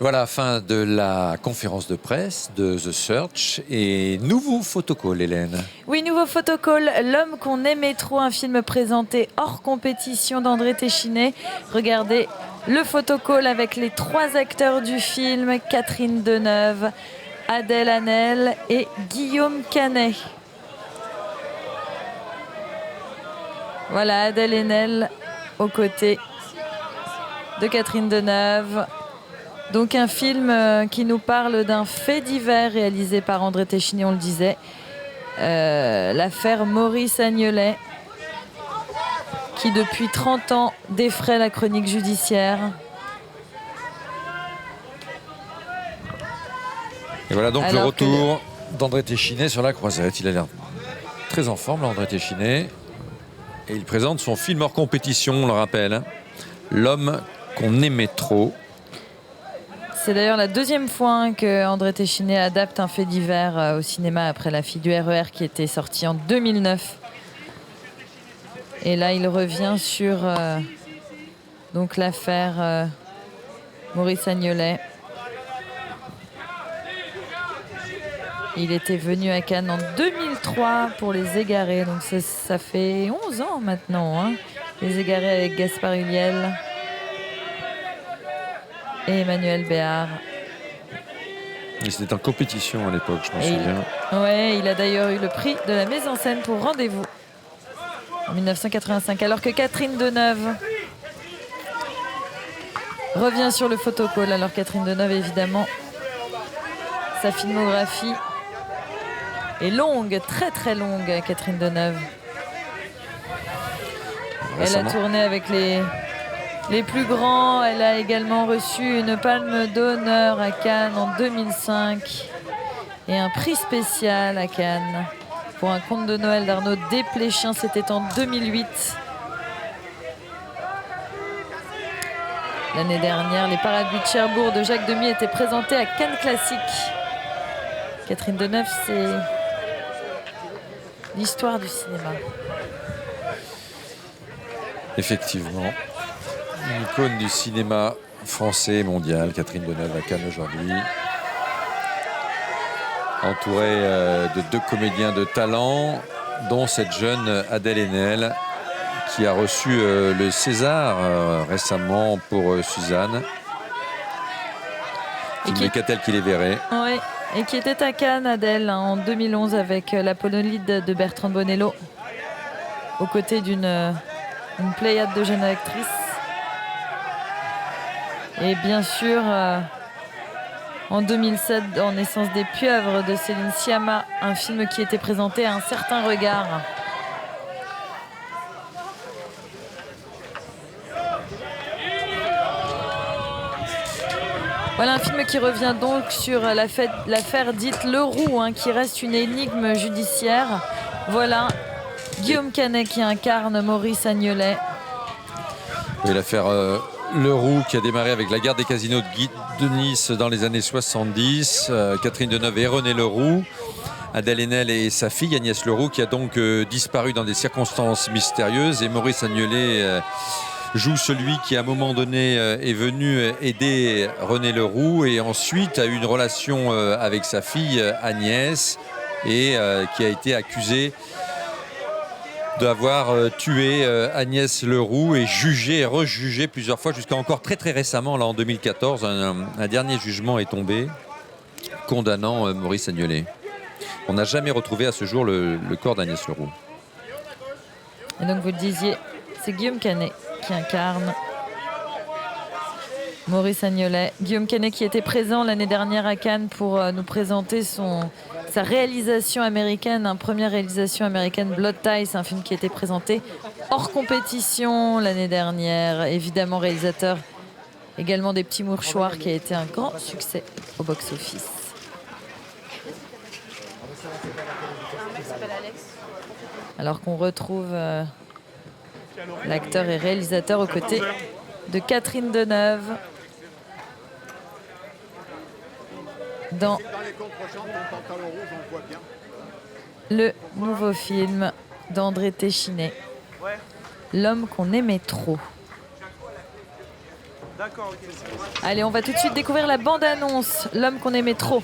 Voilà, fin de la conférence de presse de The Search et nouveau photocall, Hélène. Oui, nouveau photocall, L'homme qu'on aimait trop, un film présenté hors compétition d'André Téchiné. Regardez le photocall avec les 3 acteurs du film, Catherine Deneuve, Adèle Haenel et Guillaume Canet. Voilà, Adèle Haenel aux côtés de Catherine Deneuve. Donc un film qui nous parle d'un fait divers réalisé par André Téchiné, on le disait. L'affaire Maurice Agnelet, qui depuis 30 ans défraie la chronique judiciaire. Et voilà donc le retour d'André Téchiné sur la croisette. Il a l'air très en forme, là, André Téchiné. Et il présente son film hors compétition, on le rappelle. Hein. L'homme qu'on aimait trop. C'est d'ailleurs la 2e fois que André Téchiné adapte un fait divers au cinéma après La fille du RER qui était sortie en 2009. Et là, il revient sur donc l'affaire Maurice Agnelet. Il était venu à Cannes en 2003 pour Les Égarés, donc ça fait 11 ans maintenant. Hein. Les Égarés avec Gaspard Ulliel et Emmanuel Béard. Et c'était en compétition à l'époque, je m'en souviens. Oui, il a d'ailleurs eu le prix de la mise en scène pour Rendez-vous en 1985. Alors que Catherine Deneuve revient sur le photocall. Alors Catherine Deneuve, évidemment, sa filmographie est longue, très très longue, Catherine Deneuve. Elle a tourné avec les plus grands. Elle a également reçu une palme d'honneur à Cannes en 2005 et un prix spécial à Cannes pour Un conte de Noël d'Arnaud Desplechin. C'était en 2008. L'année dernière, Les Parapluies de Cherbourg de Jacques Demy étaient présentés à Cannes Classique. Catherine Deneuve, c'est l'histoire du cinéma. Effectivement. Une icône du cinéma français et mondial, Catherine Deneuve à Cannes aujourd'hui. Entourée de 2 comédiens de talent, dont cette jeune Adèle Haenel, qui a reçu le César récemment pour Suzanne. Film Catel qui les verrait. Oui, et qui était à Cannes, Adèle, en 2011 avec La Polonide de Bertrand Bonello, aux côtés d'une pléiade de jeunes actrices. Et bien sûr, en 2007, en Naissance des pieuvres de Céline Sciamma, un film qui était présenté à Un certain regard. Voilà un film qui revient donc sur l'affaire dite Leroux, hein, qui reste une énigme judiciaire. Voilà Guillaume Canet qui incarne Maurice Agnelet. Oui, l'affaire Leroux qui a démarré avec la guerre des casinos de Nice dans les années 70. Catherine Deneuve et René Leroux. Adèle Haenel et sa fille Agnès Leroux qui a donc disparu dans des circonstances mystérieuses. Et Maurice Agnelet joue celui qui à un moment donné est venu aider René Leroux et ensuite a eu une relation avec sa fille Agnès et qui a été accusé d'avoir tué Agnès Leroux et jugé et rejugé plusieurs fois jusqu'à encore très très récemment, là en 2014, un dernier jugement est tombé condamnant Maurice Agnelet. On n'a jamais retrouvé à ce jour le corps d'Agnès Leroux. Et donc vous le disiez, c'est Guillaume Canet qui incarne Maurice Agnelet. Guillaume Canet qui était présent l'année dernière à Cannes pour nous présenter sa réalisation américaine, première réalisation américaine, Blood Ties, un film qui était présenté hors compétition l'année dernière. Évidemment réalisateur également des Petits Mouchoirs qui a été un grand succès au box-office. Alors qu'on retrouve l'acteur et réalisateur aux côtés de Catherine Deneuve dans le nouveau film d'André Téchiné, L'homme qu'on aimait trop. Allez, on va tout de suite découvrir la bande-annonce, L'homme qu'on aimait trop.